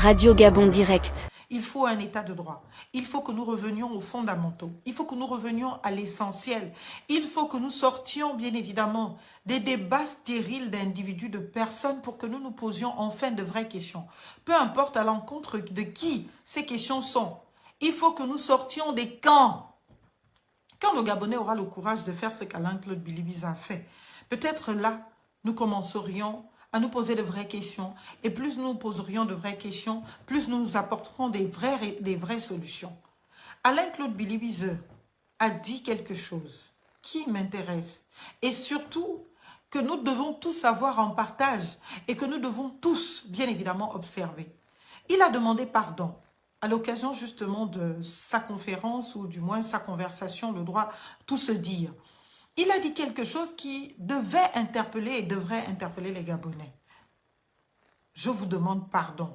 Radio Gabon Direct. Il faut un état de droit. Il faut que nous revenions aux fondamentaux. Il faut que nous revenions à l'essentiel. Il faut que nous sortions, bien évidemment, des débats stériles d'individus, de personnes, pour que nous nous posions enfin de vraies questions. Peu importe à l'encontre de qui ces questions sont. Il faut que nous sortions des camps. Quand le Gabonais aura le courage de faire ce qu'Alain-Claude Bilibiza a fait, peut-être là, nous commencerions à nous poser de vraies questions. Et plus nous poserions de vraies questions, plus nous nous apporterons des vraies solutions. Alain-Claude Bilibiza a dit quelque chose qui m'intéresse. Et surtout, que nous devons tous avoir en partage et que nous devons tous, bien évidemment, observer. Il a demandé pardon à l'occasion justement de sa conférence ou du moins sa conversation, le droit tout se dire. Il a dit quelque chose qui devait interpeller et devrait interpeller les Gabonais. Je vous demande pardon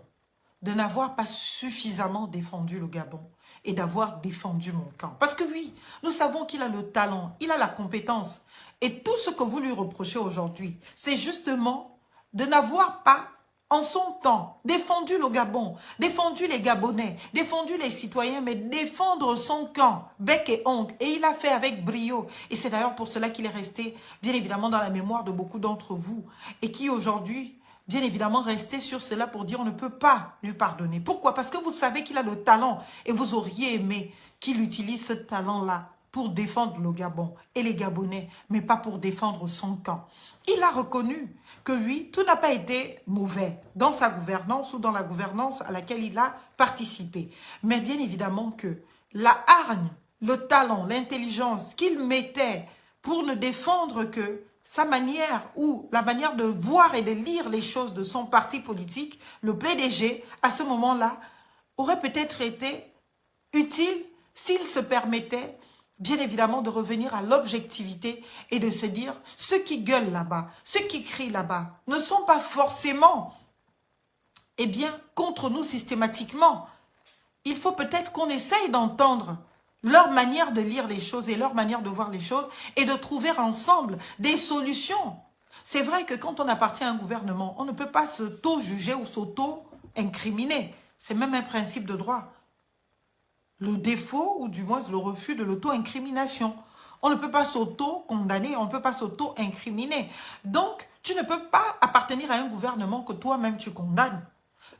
de n'avoir pas suffisamment défendu le Gabon et d'avoir défendu mon camp. Parce que oui, nous savons qu'il a le talent, il a la compétence. Et tout ce que vous lui reprochez aujourd'hui, c'est justement de n'avoir pas, en son temps, défendu le Gabon, défendu les Gabonais, défendu les citoyens, mais défendre son camp, bec et ongle. Et il a fait avec brio. Et c'est d'ailleurs pour cela qu'il est resté, bien évidemment, dans la mémoire de beaucoup d'entre vous. Et qui aujourd'hui, bien évidemment, restait sur cela pour dire on ne peut pas lui pardonner. Pourquoi? Parce que vous savez qu'il a le talent et vous auriez aimé qu'il utilise ce talent-là pour défendre le Gabon et les Gabonais, mais pas pour défendre son camp. Il a reconnu que oui, tout n'a pas été mauvais dans sa gouvernance ou dans la gouvernance à laquelle il a participé. Mais bien évidemment que la hargne, le talent, l'intelligence qu'il mettait pour ne défendre que sa manière ou la manière de voir et de lire les choses de son parti politique, le PDG, à ce moment-là, aurait peut-être été utile s'il se permettait bien évidemment de revenir à l'objectivité et de se dire ceux qui gueulent là-bas, ceux qui crient là-bas ne sont pas forcément contre nous systématiquement. Il faut peut-être qu'on essaye d'entendre leur manière de lire les choses et leur manière de voir les choses et de trouver ensemble des solutions. C'est vrai que quand on appartient à un gouvernement, on ne peut pas s'auto-juger ou s'auto-incriminer. C'est même un principe de droit. Le défaut ou du moins le refus de l'auto-incrimination. On ne peut pas s'auto-condamner, on ne peut pas s'auto-incriminer. Donc, tu ne peux pas appartenir à un gouvernement que toi-même tu condamnes.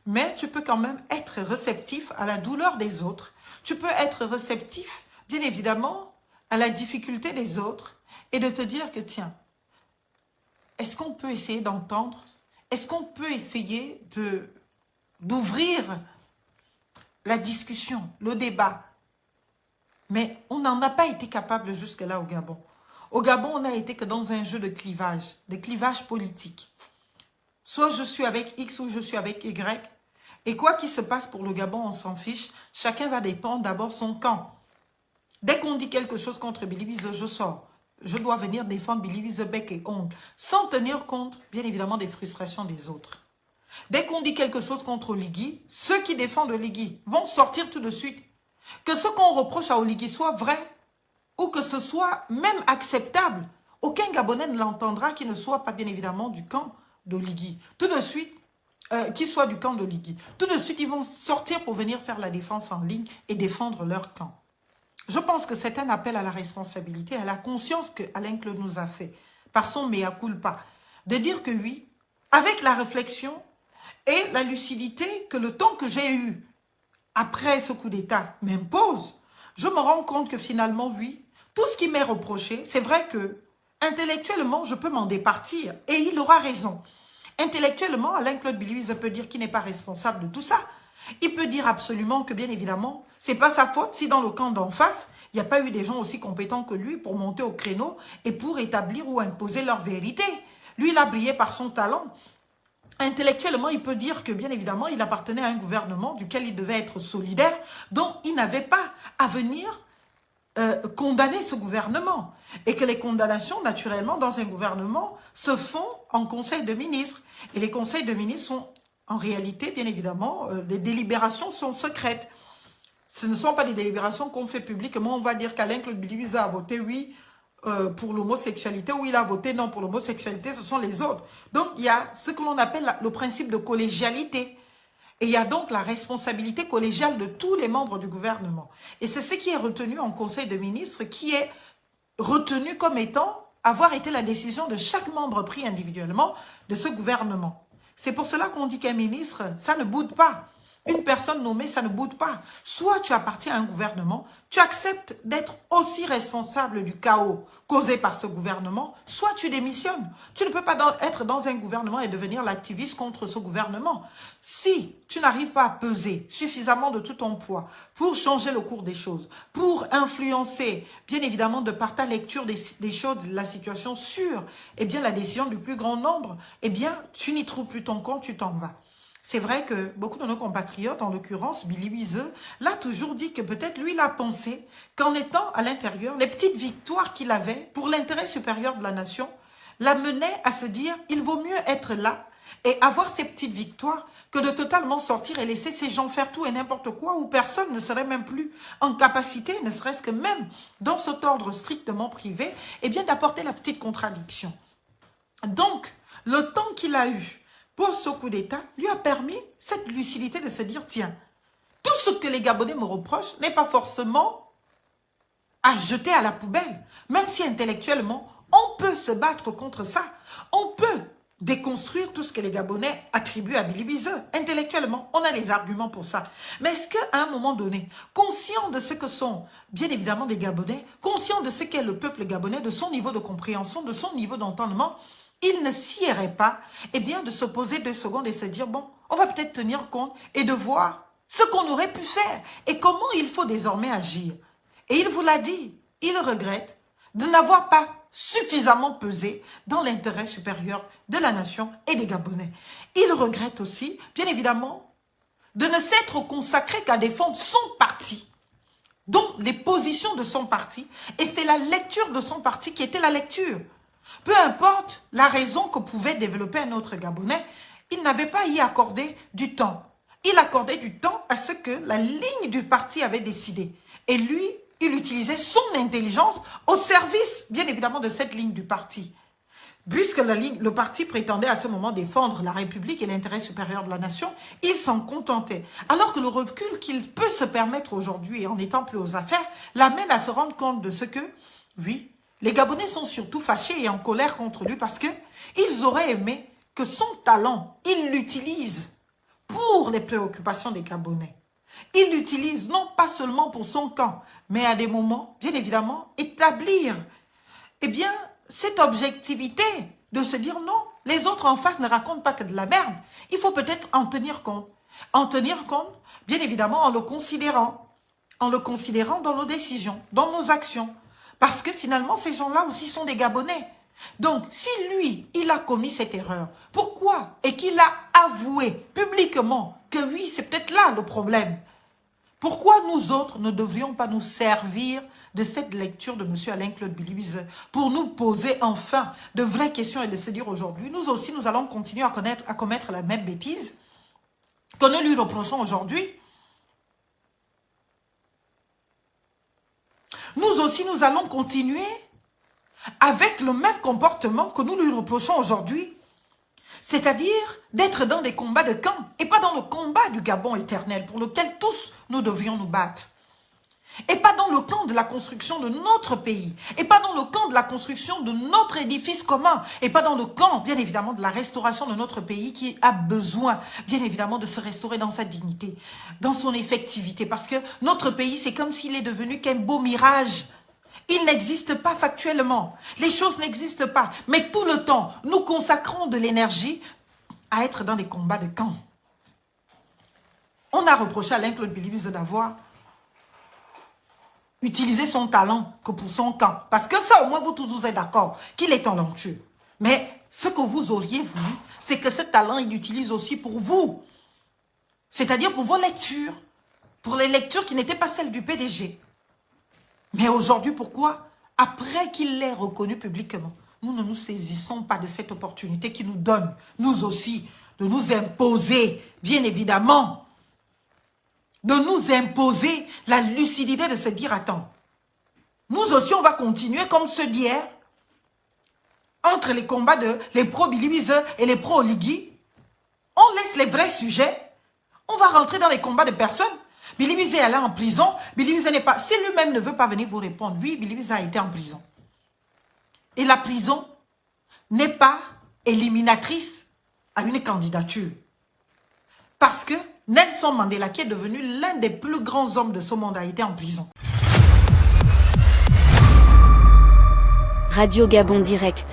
Mais tu peux quand même être réceptif à la douleur des autres. Tu peux être réceptif, bien évidemment, à la difficulté des autres et de te dire que, tiens, est-ce qu'on peut essayer d'entendre? Est-ce qu'on peut essayer d'ouvrir la discussion, le débat? Mais on n'en a pas été capable jusque-là au Gabon. Au Gabon, on n'a été que dans un jeu de clivage politique. Soit je suis avec X ou je suis avec Y. Et quoi qu'il se passe pour le Gabon, on s'en fiche. Chacun va dépendre d'abord son camp. Dès qu'on dit quelque chose contre Bilibiza, je sors. Je dois venir défendre Bilibiza bec et ongle, sans tenir compte, bien évidemment, des frustrations des autres. Dès qu'on dit quelque chose contre Oligui, ceux qui défendent Oligui vont sortir tout de suite. Que ce qu'on reproche à Oligui soit vrai, ou que ce soit même acceptable, aucun Gabonais ne l'entendra qui ne soit pas, bien évidemment, du camp d'Oligui. Tout de suite, qui soit du camp d'Oligui. Tout de suite, ils vont sortir pour venir faire la défense en ligne et défendre leur camp. Je pense que c'est un appel à la responsabilité, à la conscience que Alain-Claude nous a fait, par son mea culpa, de dire que oui, avec la réflexion et la lucidité que le temps que j'ai eu après ce coup d'État m'impose, je me rends compte que finalement, oui, tout ce qui m'est reproché, c'est vrai que intellectuellement, je peux m'en départir et il aura raison. Intellectuellement, Alain-Claude Bilibiza peut dire qu'il n'est pas responsable de tout ça. Il peut dire absolument que, bien évidemment, c'est pas sa faute si dans le camp d'en face, il n'y a pas eu des gens aussi compétents que lui pour monter au créneau et pour établir ou imposer leur vérité. Lui, il a brillé par son talent. Intellectuellement, il peut dire que, bien évidemment, il appartenait à un gouvernement duquel il devait être solidaire, dont il n'avait pas à venir condamner ce gouvernement. Et que les condamnations, naturellement, dans un gouvernement, se font en conseil de ministres. Et les conseils de ministres sont, en réalité, bien évidemment, les délibérations sont secrètes. Ce ne sont pas des délibérations qu'on fait publiquement. On va dire qu'Alain-Claude Bilibiza a voté oui pour l'homosexualité ou il a voté non pour l'homosexualité, ce sont les autres. Donc, il y a ce que l'on appelle le principe de collégialité. Et il y a donc la responsabilité collégiale de tous les membres du gouvernement. Et c'est ce qui est retenu en Conseil de ministres, qui est retenu comme étant avoir été la décision de chaque membre pris individuellement de ce gouvernement. C'est pour cela qu'on dit qu'un ministre, ça ne boude pas. Une personne nommée, ça ne boude pas. Soit tu appartiens à un gouvernement, tu acceptes d'être aussi responsable du chaos causé par ce gouvernement, soit tu démissionnes. Tu ne peux pas être dans un gouvernement et devenir l'activiste contre ce gouvernement. Si tu n'arrives pas à peser suffisamment de tout ton poids pour changer le cours des choses, pour influencer, bien évidemment, de par ta lecture des choses, de la situation sur, eh bien, la décision du plus grand nombre, eh bien, tu n'y trouves plus ton compte, tu t'en vas. C'est vrai que beaucoup de nos compatriotes, en l'occurrence Billy Wieseux, l'a toujours dit que peut-être lui, il a pensé qu'en étant à l'intérieur, les petites victoires qu'il avait pour l'intérêt supérieur de la nation l'amenaient à se dire il vaut mieux être là et avoir ces petites victoires que de totalement sortir et laisser ces gens faire tout et n'importe quoi où personne ne serait même plus en capacité, ne serait-ce que même dans cet ordre strictement privé, eh bien d'apporter la petite contradiction. Donc, le temps qu'il a eu pour ce coup d'État, lui a permis cette lucidité de se dire, tiens, tout ce que les Gabonais me reprochent n'est pas forcément à jeter à la poubelle. Même si intellectuellement, on peut se battre contre ça. On peut déconstruire tout ce que les Gabonais attribuent à Billy Wieseux. Intellectuellement, on a les arguments pour ça. Mais est-ce qu'à un moment donné, conscient de ce que sont, bien évidemment, des Gabonais, conscient de ce qu'est le peuple gabonais, de son niveau de compréhension, de son niveau d'entendement, il ne sierait pas, eh bien, de se poser 2 secondes et se dire, bon, on va peut-être tenir compte et de voir ce qu'on aurait pu faire et comment il faut désormais agir. Et il vous l'a dit, il regrette de n'avoir pas suffisamment pesé dans l'intérêt supérieur de la nation et des Gabonais. Il regrette aussi, bien évidemment, de ne s'être consacré qu'à défendre son parti, donc les positions de son parti, et c'est la lecture de son parti qui était la lecture. Peu importe la raison que pouvait développer un autre Gabonais, il n'avait pas à y accorder du temps. Il accordait du temps à ce que la ligne du parti avait décidé. Et lui, il utilisait son intelligence au service, bien évidemment, de cette ligne du parti. Puisque le parti prétendait à ce moment défendre la République et l'intérêt supérieur de la nation, il s'en contentait. Alors que le recul qu'il peut se permettre aujourd'hui, en étant plus aux affaires, l'amène à se rendre compte de ce que, oui, les Gabonais sont surtout fâchés et en colère contre lui parce qu'ils auraient aimé que son talent, il l'utilise pour les préoccupations des Gabonais. Il l'utilise non pas seulement pour son camp, mais à des moments, bien évidemment, établir, eh bien, cette objectivité de se dire non, les autres en face ne racontent pas que de la merde. Il faut peut-être en tenir compte. En tenir compte, bien évidemment, en le considérant dans nos décisions, dans nos actions. Parce que finalement, ces gens-là aussi sont des Gabonais. Donc, si lui, il a commis cette erreur, pourquoi? Et qu'il a avoué publiquement que oui, c'est peut-être là le problème. Pourquoi nous autres ne devrions pas nous servir de cette lecture de M. Alain-Claude Billy Wieseux pour nous poser enfin de vraies questions et de se dire aujourd'hui, nous aussi, nous allons continuer à commettre la même bêtise que nous lui reprochons aujourd'hui. Nous aussi, nous allons continuer avec le même comportement que nous lui reprochons aujourd'hui. C'est-à-dire d'être dans des combats de camp et pas dans le combat du Gabon éternel pour lequel tous nous devrions nous battre. Et pas dans le camp de la construction de notre pays. Et pas dans le camp de la construction de notre édifice commun. Et pas dans le camp, bien évidemment, de la restauration de notre pays qui a besoin, bien évidemment, de se restaurer dans sa dignité, dans son effectivité. Parce que notre pays, c'est comme s'il est devenu qu'un beau mirage. Il n'existe pas factuellement. Les choses n'existent pas. Mais tout le temps, nous consacrons de l'énergie à être dans des combats de camp. On a reproché à Alain-Claude Billy Wieseux d'avoir utilisé son talent que pour son camp. Parce que ça, au moins, vous tous vous êtes d'accord qu'il est talentueux. Mais ce que vous auriez voulu, c'est que ce talent, il l'utilise aussi pour vous. C'est-à-dire pour vos lectures. Pour les lectures qui n'étaient pas celles du PDG. Mais aujourd'hui, pourquoi? Après qu'il l'ait reconnu publiquement, nous ne nous saisissons pas de cette opportunité qui nous donne, nous aussi, de nous imposer, bien évidemment, de nous imposer la lucidité de se dire, attends, nous aussi, on va continuer comme ceux d'hier, entre les combats de les pro-Billy Wieseux et les pro-Oligui. On laisse les vrais sujets, On va rentrer dans les combats de personnes. Billy Wiz est allé en prison. Billy Wiz n'est pas... Si lui-même ne veut pas venir vous répondre, oui, Billy Wiz a été en prison. Et la prison n'est pas éliminatrice à une candidature. Parce que Nelson Mandela, qui est devenu l'un des plus grands hommes de ce monde, a été en prison. Radio Gabon Direct.